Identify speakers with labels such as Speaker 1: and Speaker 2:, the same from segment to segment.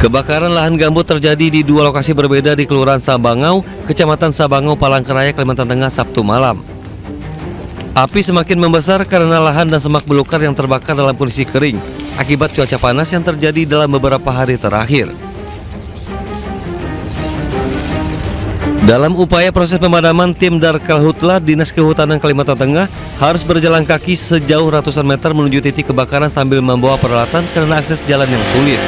Speaker 1: Kebakaran lahan gambut terjadi di dua lokasi berbeda di Kelurahan Sabangau, Kecamatan Sabangau, Palangkaraya, Kalimantan Tengah, Sabtu malam. Api semakin membesar karena lahan dan semak belukar yang terbakar dalam kondisi kering akibat cuaca panas yang terjadi dalam beberapa hari terakhir. Dalam upaya proses pemadaman, tim Darkarhutla Dinas Kehutanan Kalimantan Tengah harus berjalan kaki sejauh ratusan meter menuju titik kebakaran sambil membawa peralatan karena akses jalan yang sulit.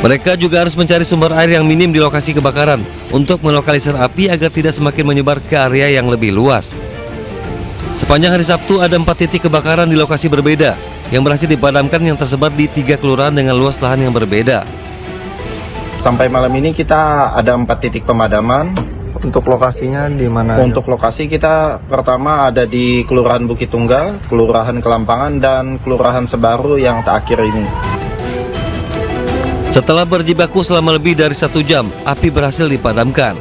Speaker 1: Mereka juga harus mencari sumber air yang minim di lokasi kebakaran untuk melokalisir api agar tidak semakin menyebar ke area yang lebih luas. Sepanjang hari Sabtu ada 4 titik kebakaran di lokasi berbeda yang berhasil dipadamkan yang tersebar di 3 kelurahan dengan luas lahan yang berbeda.
Speaker 2: Sampai malam ini kita ada 4 titik pemadaman.
Speaker 3: Untuk lokasinya di mana?
Speaker 2: Untuk lokasi kita pertama ada di Kelurahan Bukit Tunggal, Kelurahan Kelampangan, dan Kelurahan Sebaru yang terakhir ini.
Speaker 1: Setelah berjibaku selama lebih dari 1 jam, api berhasil dipadamkan.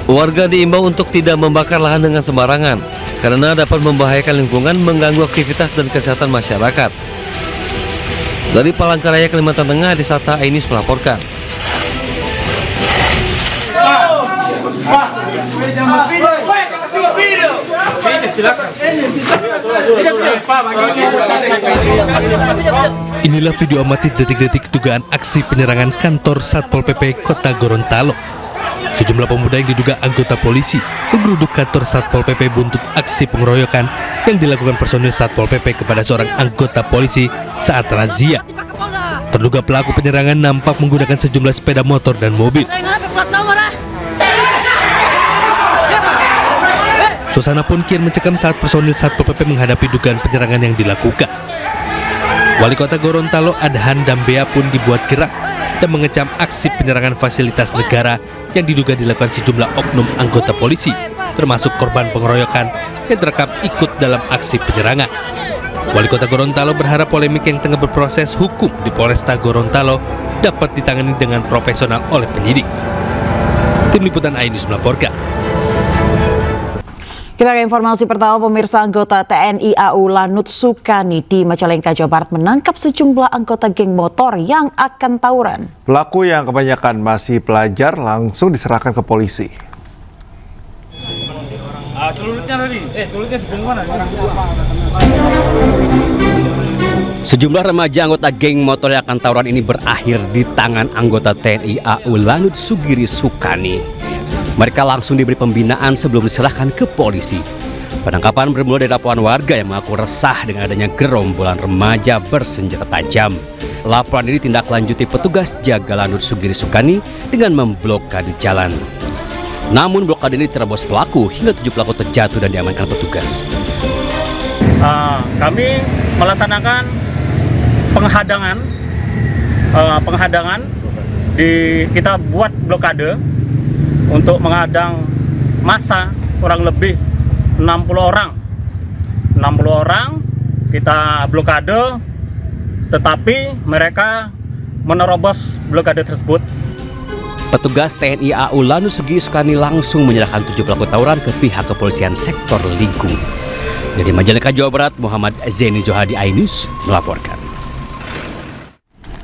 Speaker 1: Warga diimbau untuk tidak membakar lahan dengan sembarangan, karena dapat membahayakan lingkungan, mengganggu aktivitas dan kesehatan masyarakat. Dari Palangkaraya, Kalimantan Tengah, Desata Ainis melaporkan.
Speaker 4: Inilah video amatir detik-detik dugaan aksi penyerangan kantor Satpol PP Kota Gorontalo. Sejumlah pemuda yang diduga anggota polisi menggeruduk kantor Satpol PP buntut aksi pengeroyokan yang dilakukan personil Satpol PP kepada seorang anggota polisi saat razia. Terduga pelaku penyerangan nampak menggunakan sejumlah sepeda motor dan mobil. Suasana pun kian mencekam saat personil Satpol PP menghadapi dugaan penyerangan yang dilakukan. Wali Kota Gorontalo Adhan Dambea pun dibuat gerak dan mengecam aksi penyerangan fasilitas negara yang diduga dilakukan sejumlah oknum anggota polisi, termasuk korban pengeroyokan yang terekam ikut dalam aksi penyerangan. Wali Kota Gorontalo berharap polemik yang tengah berproses hukum di Polresta Gorontalo dapat ditangani dengan profesional oleh penyidik. Tim Liputan Ainus melaporkan.
Speaker 5: Kita ke informasi pertama, pemirsa. Anggota TNI AU Lanut Sukani di Majalengka, Jawa Barat menangkap sejumlah anggota geng motor yang akan tawuran. Pelaku yang kebanyakan masih pelajar langsung diserahkan ke polisi.
Speaker 6: Sejumlah remaja anggota geng motor yang akan tawuran ini berakhir di tangan anggota TNI AU Lanut Sugiri Sukani. Mereka langsung diberi pembinaan sebelum diserahkan ke polisi. Penangkapan bermula dari laporan warga yang mengaku resah dengan adanya gerombolan remaja bersenjata tajam. Laporan ini ditindaklanjuti petugas jaga Lanut Sugiri Sukani dengan memblokade jalan. Namun blokade ini terobos pelaku hingga 7 pelaku terjatuh dan diamankan petugas.
Speaker 7: Kami melaksanakan penghadangan kita buat blokade untuk menghadang massa kurang lebih 60 orang. 60 orang kita blokade, tetapi mereka menerobos blokade tersebut.
Speaker 6: Petugas TNI AU Lanut Sugiri Sukani langsung menyerahkan 7 pelaku tawuran ke pihak kepolisian sektor Lingkung. Dari Majalengka, Jawa Barat, Muhammad Zeni Johadi Ainus melaporkan.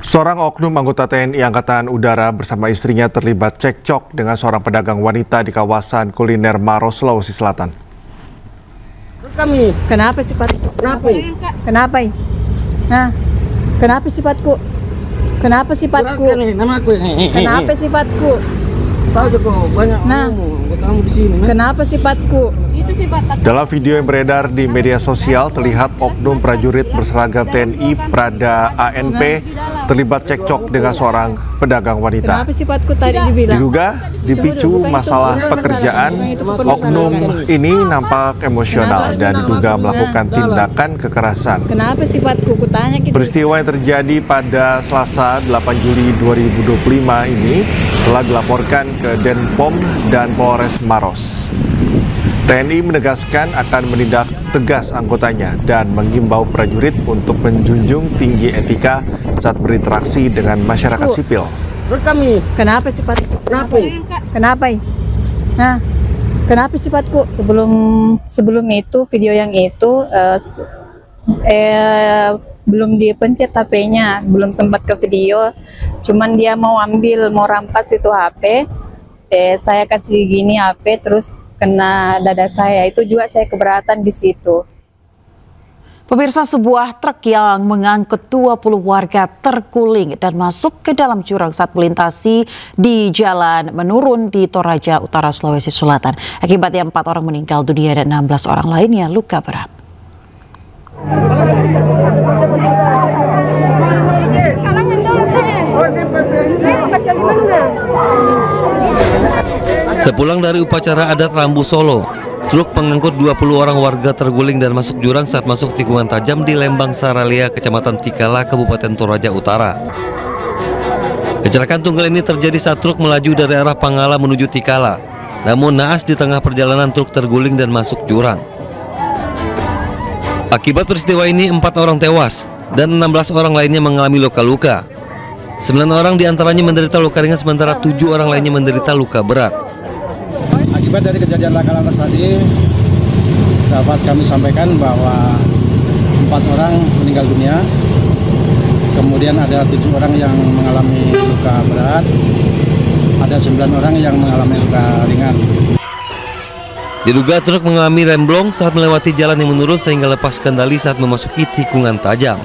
Speaker 3: Seorang oknum anggota TNI Angkatan Udara bersama istrinya terlibat cekcok dengan seorang pedagang wanita di kawasan kuliner Maros, Sulawesi Selatan.
Speaker 8: Kenapa sifatku? Kenapa? Nah, kenapa sifatku? Kenapa sifatku? Kenapa sifatku? Tahu kok banyak. Nah, kenapa sifatku? Itu sifat.
Speaker 3: Dalam video yang beredar di media sosial terlihat oknum prajurit berseragam TNI Prada ANP terlibat cekcok dengan seorang pedagang wanita.
Speaker 8: Kenapa sifatku tadi dibilang?
Speaker 3: Diduga dipicu masalah pekerjaan, oknum ini nampak emosional dan diduga melakukan tindakan kekerasan.
Speaker 8: Kenapa sifatku? Kutanya gitu.
Speaker 3: Peristiwa yang terjadi pada Selasa 8 Juli 2025 ini telah dilaporkan ke Denpom dan Polres Maros. TNI menegaskan akan menindak tegas anggotanya dan mengimbau prajurit untuk menjunjung tinggi etika saat berinteraksi dengan masyarakat sipil.
Speaker 8: Kenapa sifatku? Kenapa? Nah, kenapa sifatku? Sebelum itu video yang itu belum dipencet HP-nya, belum sempat ke video. Cuman dia mau rampas itu HP. Saya kasih gini HP, terus kena dada saya. Itu juga saya keberatan di situ.
Speaker 5: Pemirsa, sebuah truk yang mengangkut 20 warga terguling dan masuk ke dalam jurang saat melintasi di jalan menurun di Toraja Utara, Sulawesi Selatan. Akibatnya 4 orang meninggal dunia dan 16 orang lainnya luka berat.
Speaker 1: Sepulang dari upacara adat Rambu Solo, truk pengangkut 20 orang warga terguling dan masuk jurang saat masuk tikungan tajam di Lembang Saralia, Kecamatan Tikala, Kabupaten Toraja Utara. Kecelakaan tunggal ini terjadi saat truk melaju dari arah Pangala menuju Tikala. Namun naas di tengah perjalanan truk terguling dan masuk jurang. Akibat peristiwa ini 4 orang tewas dan 16 orang lainnya mengalami luka-luka. 9 orang diantaranya menderita luka ringan sementara 7 orang lainnya menderita luka berat.
Speaker 9: Akibat dari kejadian laka lantas tadi dapat kami sampaikan bahwa 4 orang meninggal dunia, kemudian ada 7 orang yang mengalami luka berat, ada 9 orang yang mengalami luka ringan.
Speaker 1: Diduga truk mengalami remblong saat melewati jalan yang menurun sehingga lepas kendali saat memasuki tikungan tajam.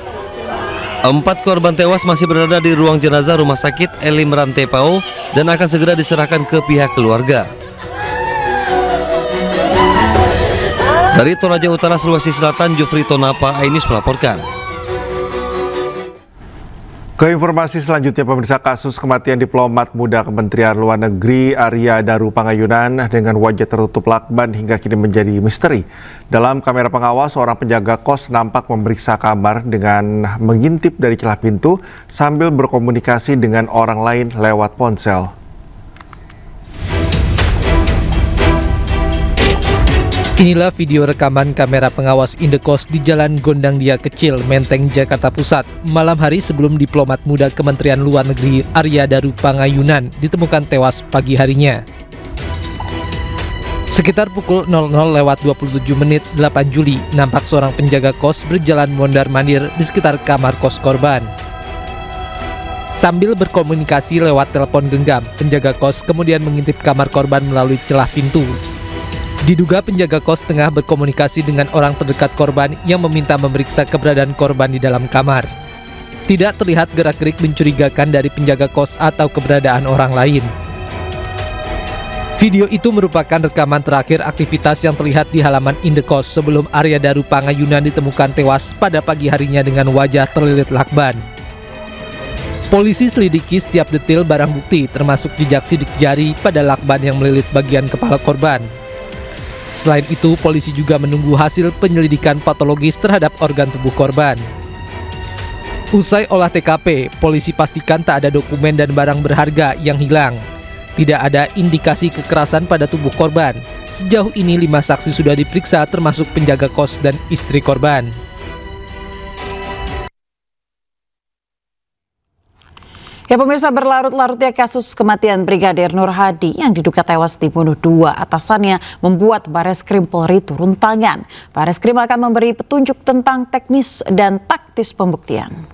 Speaker 1: 4 korban tewas masih berada di ruang jenazah Rumah Sakit Elim Rantepao dan akan segera diserahkan ke pihak keluarga. Dari Toraja Utara, Sulawesi Selatan, Jufri Tonapa Ainus melaporkan.
Speaker 3: Ke informasi selanjutnya, pemirsa, kasus kematian diplomat muda Kementerian Luar Negeri Arya Daru Pangayunan dengan wajah tertutup lakban hingga kini menjadi misteri. Dalam kamera pengawas, seorang penjaga kos nampak memeriksa kamar dengan mengintip dari celah pintu sambil berkomunikasi dengan orang lain lewat ponsel.
Speaker 4: Inilah video rekaman kamera pengawas Indekos di Jalan Gondangdia Kecil, Menteng, Jakarta Pusat, malam hari sebelum diplomat muda Kementerian Luar Negeri Arya Daru Pangayunan ditemukan tewas pagi harinya. Sekitar pukul 00:27 8 Juli, nampak seorang penjaga kos berjalan mondar-mandir di sekitar kamar kos korban. Sambil berkomunikasi lewat telepon genggam, penjaga kos kemudian mengintip kamar korban melalui celah pintu. Diduga penjaga kos tengah berkomunikasi dengan orang terdekat korban yang meminta memeriksa keberadaan korban di dalam kamar. Tidak terlihat gerak-gerik mencurigakan dari penjaga kos atau keberadaan orang lain. Video itu merupakan rekaman terakhir aktivitas yang terlihat di halaman Indekos sebelum Arya Daru Pangayunan ditemukan tewas pada pagi harinya dengan wajah terlilit lakban. Polisi selidiki setiap detail barang bukti termasuk jejak sidik jari pada lakban yang melilit bagian kepala korban. Selain itu, polisi juga menunggu hasil penyelidikan patologis terhadap organ tubuh korban. Usai olah TKP, polisi pastikan tak ada dokumen dan barang berharga yang hilang. Tidak ada indikasi kekerasan pada tubuh korban. Sejauh ini 5 saksi sudah diperiksa termasuk penjaga kos dan istri korban.
Speaker 5: Ya pemirsa, berlarut-larutnya kasus kematian Brigadir Nur Hadi yang diduga tewas dibunuh 2 atasannya membuat Bareskrim Polri turun tangan. Bareskrim akan memberi petunjuk tentang teknis dan taktis pembuktian.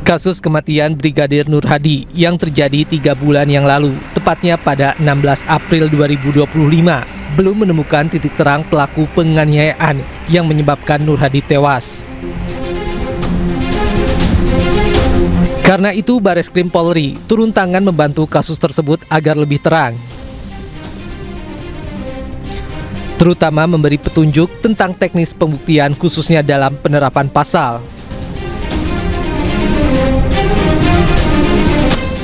Speaker 4: Kasus kematian Brigadir Nur Hadi yang terjadi 3 bulan yang lalu, tepatnya pada 16 April 2025, belum menemukan titik terang pelaku penganiayaan yang menyebabkan Nur Hadi tewas. Karena itu, Bareskrim Polri turun tangan membantu kasus tersebut agar lebih terang. Terutama memberi petunjuk tentang teknis pembuktian khususnya dalam penerapan pasal.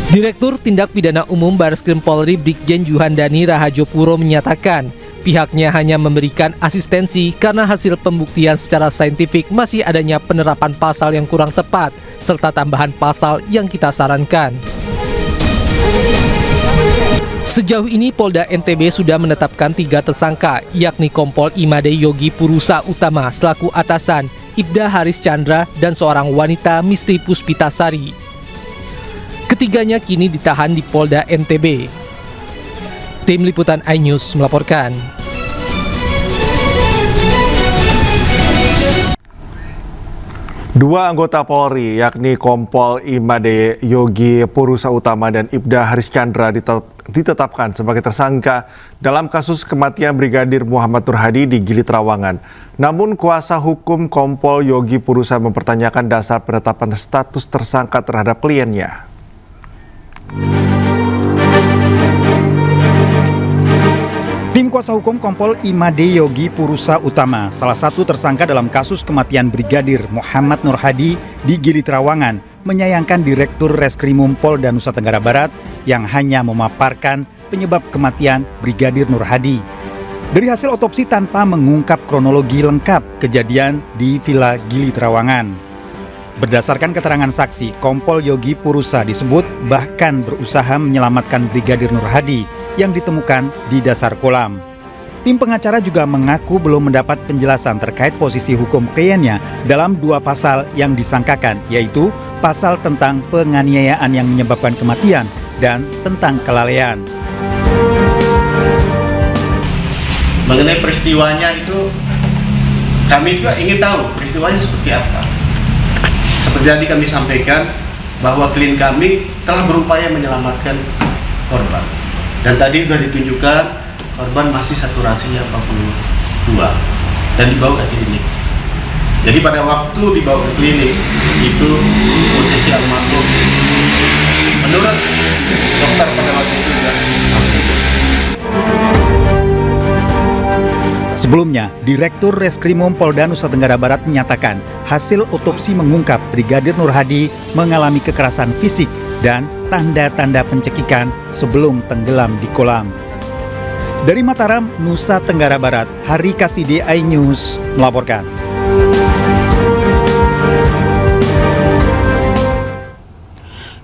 Speaker 4: Direktur Tindak Pidana Umum Bareskrim Polri Brigjen Juhandani Rahajopuro menyatakan pihaknya hanya memberikan asistensi karena hasil pembuktian secara saintifik masih adanya penerapan pasal yang kurang tepat serta tambahan pasal yang kita sarankan. Sejauh ini Polda NTB sudah menetapkan 3 tersangka, yakni Kompol Imade Yogi Purusa Utama selaku atasan, Ibda Haris Chandra, dan seorang wanita Misti Puspitasari. Ketiganya kini ditahan di Polda NTB. Tim Liputan iNews melaporkan.
Speaker 3: Dua anggota Polri, yakni Kompol Imade Yogi Purusa Utama dan Ibda Haris Chandra ditetapkan sebagai tersangka dalam kasus kematian Brigadir Muhammad Nur Hadi di Gili Trawangan. Namun kuasa hukum Kompol Yogi Purusa mempertanyakan dasar penetapan status tersangka terhadap kliennya.
Speaker 10: Tim kuasa hukum Kompol Imade Yogi Purusa Utama, salah satu tersangka dalam kasus kematian Brigadir Muhammad Nur Hadi di Gili Trawangan, menyayangkan Direktur Reskrimum Polda Nusa Tenggara Barat yang hanya memaparkan penyebab kematian Brigadir Nur Hadi. Dari hasil otopsi tanpa mengungkap kronologi lengkap kejadian di Villa Gili Trawangan. Berdasarkan keterangan saksi, Kompol Yogi Purusa disebut bahkan berusaha menyelamatkan Brigadir Nur Hadi yang ditemukan di dasar kolam. Tim pengacara juga mengaku belum mendapat penjelasan terkait posisi hukum kliennya dalam dua pasal yang disangkakan, yaitu pasal tentang penganiayaan yang menyebabkan kematian dan tentang kelalaian.
Speaker 11: Mengenai peristiwanya itu, kami juga ingin tahu peristiwanya seperti apa. Seperti tadi kami sampaikan bahwa klien kami telah berupaya menyelamatkan korban. Dan tadi sudah ditunjukkan korban masih saturasinya 42 dan dibawa ke klinik. Jadi pada waktu dibawa ke klinik itu posisi almarhum menurut dokter pada waktu itu juga masih hidup.
Speaker 10: Sebelumnya, Direktur Reskrimum Polda Nusa Tenggara Barat menyatakan hasil otopsi mengungkap Brigadir Nur Hadi mengalami kekerasan fisik dan tanda-tanda pencekikan sebelum tenggelam di kolam. Dari Mataram, Nusa Tenggara Barat, Hari Kasidi iNews melaporkan.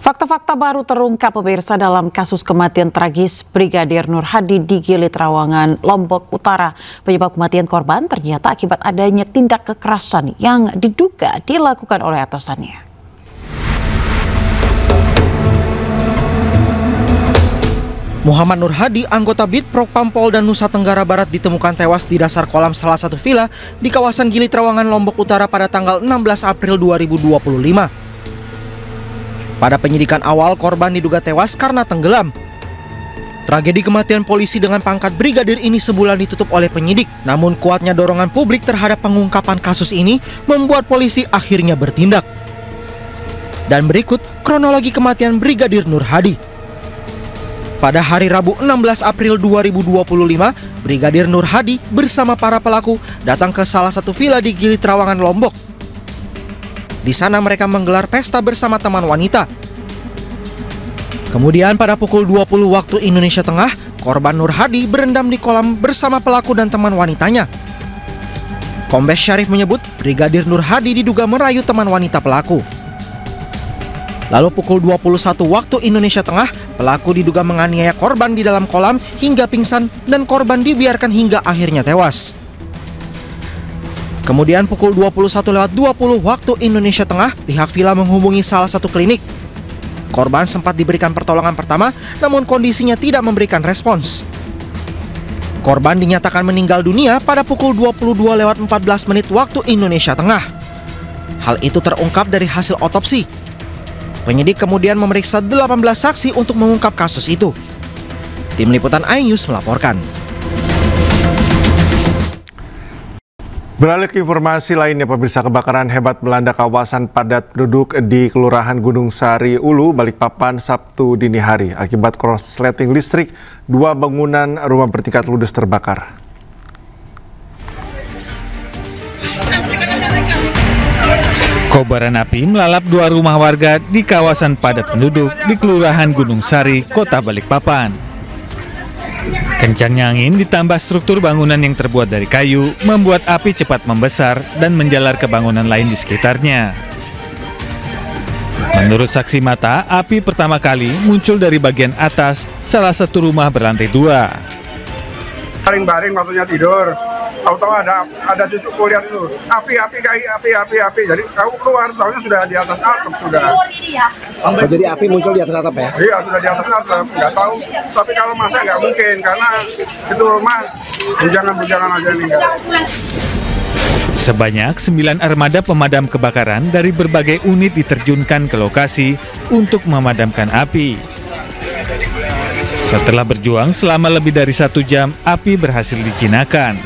Speaker 5: Fakta-fakta baru terungkap pemirsa dalam kasus kematian tragis Brigadir Nur Hadi di Gili Trawangan, Lombok Utara. Penyebab kematian korban ternyata akibat adanya tindak kekerasan yang diduga dilakukan oleh atasannya.
Speaker 12: Muhammad Nur Hadi, anggota BIT Propam Polda Nusa Tenggara Barat ditemukan tewas di dasar kolam salah satu villa di kawasan Gili Trawangan, Lombok Utara pada tanggal 16 April 2025. Pada penyidikan awal, korban diduga tewas karena tenggelam. Tragedi kematian polisi dengan pangkat brigadir ini sebulan ditutup oleh penyidik. Namun kuatnya dorongan publik terhadap pengungkapan kasus ini membuat polisi akhirnya bertindak. Dan berikut kronologi kematian Brigadir Nur Hadi. Pada hari Rabu 16 April 2025, Brigadir Nur Hadi bersama para pelaku datang ke salah satu villa di Gili Trawangan, Lombok. Di sana mereka menggelar pesta bersama teman wanita. Kemudian pada pukul 20 waktu Indonesia Tengah, korban Nur Hadi berendam di kolam bersama pelaku dan teman wanitanya. Kombes Syarif menyebut Brigadir Nur Hadi diduga merayu teman wanita pelaku. Lalu pukul 21 waktu Indonesia Tengah, pelaku diduga menganiaya korban di dalam kolam hingga pingsan dan korban dibiarkan hingga akhirnya tewas. Kemudian pukul 21:20 waktu Indonesia Tengah, pihak villa menghubungi salah satu klinik. Korban sempat diberikan pertolongan pertama, namun kondisinya tidak memberikan respons. Korban dinyatakan meninggal dunia pada pukul 22:14 waktu Indonesia Tengah. Hal itu terungkap dari hasil otopsi. Penyidik kemudian memeriksa 18 saksi untuk mengungkap kasus itu. Tim Liputan iNews melaporkan.
Speaker 3: Beralih ke informasi lainnya, pemirsa, kebakaran hebat melanda kawasan padat penduduk di Kelurahan Gunung Sari Ulu, Balikpapan, Sabtu dini hari. Akibat korsleting listrik, 2 bangunan rumah bertingkat ludes terbakar.
Speaker 13: Kobaran api melalap 2 rumah warga di kawasan padat penduduk di Kelurahan Gunung Sari, Kota Balikpapan. Kencangnya angin ditambah struktur bangunan yang terbuat dari kayu membuat api cepat membesar dan menjalar ke bangunan lain di sekitarnya. Menurut saksi mata, api pertama kali muncul dari bagian atas salah satu rumah berlantai 2.
Speaker 14: Baring-baring waktunya tidur. Tahu-tahu ada cucuku lihat itu api, jadi aku keluar, tahunya sudah di atas atap sudah.
Speaker 15: Oh, jadi api muncul di atas atap ya?
Speaker 14: Iya, sudah di atas atap, nggak tahu. Tapi kalau masa nggak mungkin karena itu rumah bujangan aja nih.
Speaker 13: Sebanyak 9 armada pemadam kebakaran dari berbagai unit diterjunkan ke lokasi untuk memadamkan api. Setelah berjuang selama lebih dari 1 jam, api berhasil dijinakan.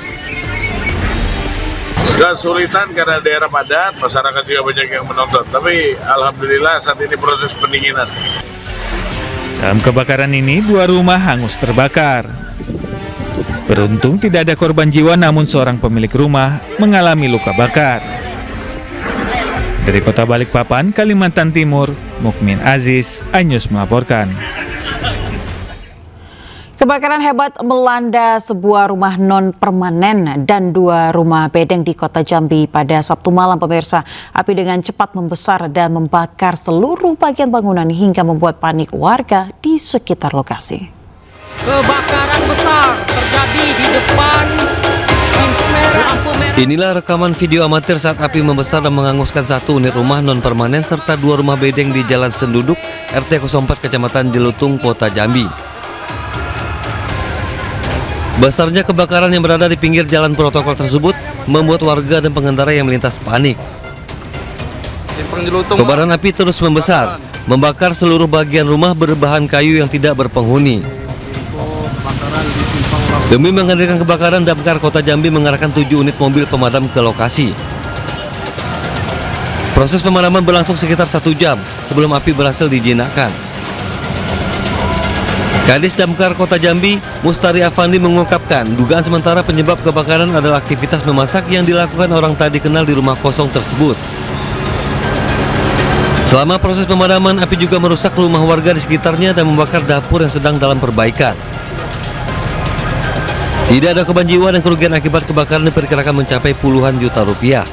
Speaker 16: Kesulitan karena daerah padat, masyarakat juga banyak yang menonton. Tapi alhamdulillah saat ini proses pendinginan.
Speaker 13: Dalam kebakaran ini, 2 rumah hangus terbakar. Beruntung tidak ada korban jiwa, namun seorang pemilik rumah mengalami luka bakar. Dari Kota Balikpapan, Kalimantan Timur, Mukmin Aziz, iNews melaporkan.
Speaker 5: Kebakaran hebat melanda sebuah rumah non-permanen dan 2 rumah bedeng di Kota Jambi pada Sabtu malam, pemirsa. Api dengan cepat membesar dan membakar seluruh bagian bangunan hingga membuat panik warga di sekitar lokasi.
Speaker 17: Kebakaran besar terjadi di depan
Speaker 1: Inilah rekaman video amatir saat api membesar dan menghanguskan 1 unit rumah non-permanen serta 2 rumah bedeng di Jalan Senduduk, RT 04 Kecamatan Jelutung, Kota Jambi. Besarnya kebakaran yang berada di pinggir jalan protokol tersebut membuat warga dan pengendara yang melintas panik. Kobaran api terus membesar, membakar seluruh bagian rumah berbahan kayu yang tidak berpenghuni. Demi menghentikan kebakaran, Damkar Kota Jambi mengerahkan 7 unit mobil pemadam ke lokasi. Proses pemadaman berlangsung sekitar 1 jam sebelum api berhasil dijinakkan. Kadis Damkar Kota Jambi, Mustari Afandi mengungkapkan dugaan sementara penyebab kebakaran adalah aktivitas memasak yang dilakukan orang tak dikenal di rumah kosong tersebut. Selama proses pemadaman, api juga merusak rumah warga di sekitarnya dan membakar dapur yang sedang dalam perbaikan. Tidak ada korban jiwa dan kerugian akibat kebakaran diperkirakan mencapai puluhan juta rupiah.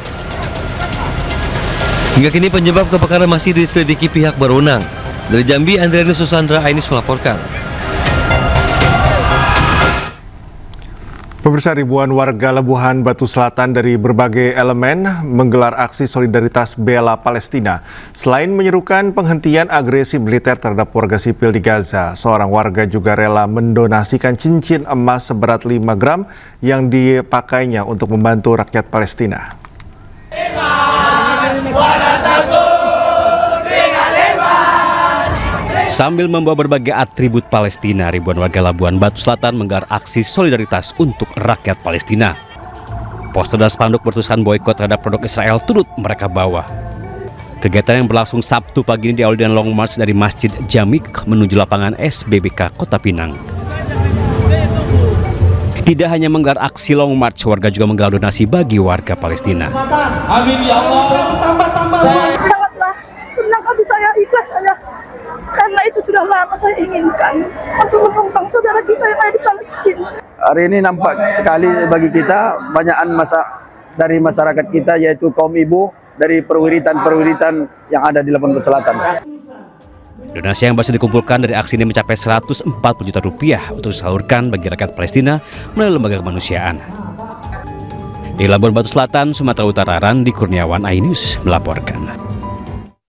Speaker 1: Hingga kini penyebab kebakaran masih diselidiki pihak berwenang. Dari Jambi, Andriani Susandra, iNews melaporkan.
Speaker 3: Pemirsa, ribuan warga Lebuhan Batu Selatan dari berbagai elemen menggelar aksi solidaritas bela Palestina. Selain menyerukan penghentian agresi militer terhadap warga sipil di Gaza, seorang warga juga rela mendonasikan cincin emas seberat 5 gram yang dipakainya untuk membantu rakyat Palestina.
Speaker 6: Sambil membawa berbagai atribut Palestina, ribuan warga Labuan Batu Selatan menggelar aksi solidaritas untuk rakyat Palestina. Poster dan spanduk bertuliskan boikot terhadap produk Israel turut mereka bawa. Kegiatan yang berlangsung Sabtu pagi ini diawali dengan long march dari Masjid Jamik menuju lapangan SBBK Kota Pinang. Tidak hanya menggelar aksi long march, warga juga menggelar donasi bagi warga Palestina.
Speaker 17: Amin ya Allah. Sangatlah senang hati saya, ikhlas saya. Karena itu sudah lama saya inginkan untuk menumpang saudara kita yang ada di Palestina.
Speaker 15: Hari ini nampak sekali bagi kita banyakan dari masyarakat kita, yaitu kaum ibu dari perwiritan yang ada di Labuan Batu Selatan.
Speaker 6: Donasi yang berhasil dikumpulkan dari aksi ini mencapai 140 juta rupiah untuk disalurkan bagi rakyat Palestina melalui lembaga kemanusiaan. Di Labuan Batu Selatan, Sumatera Utara, Randi Kurniawan, iNews melaporkan.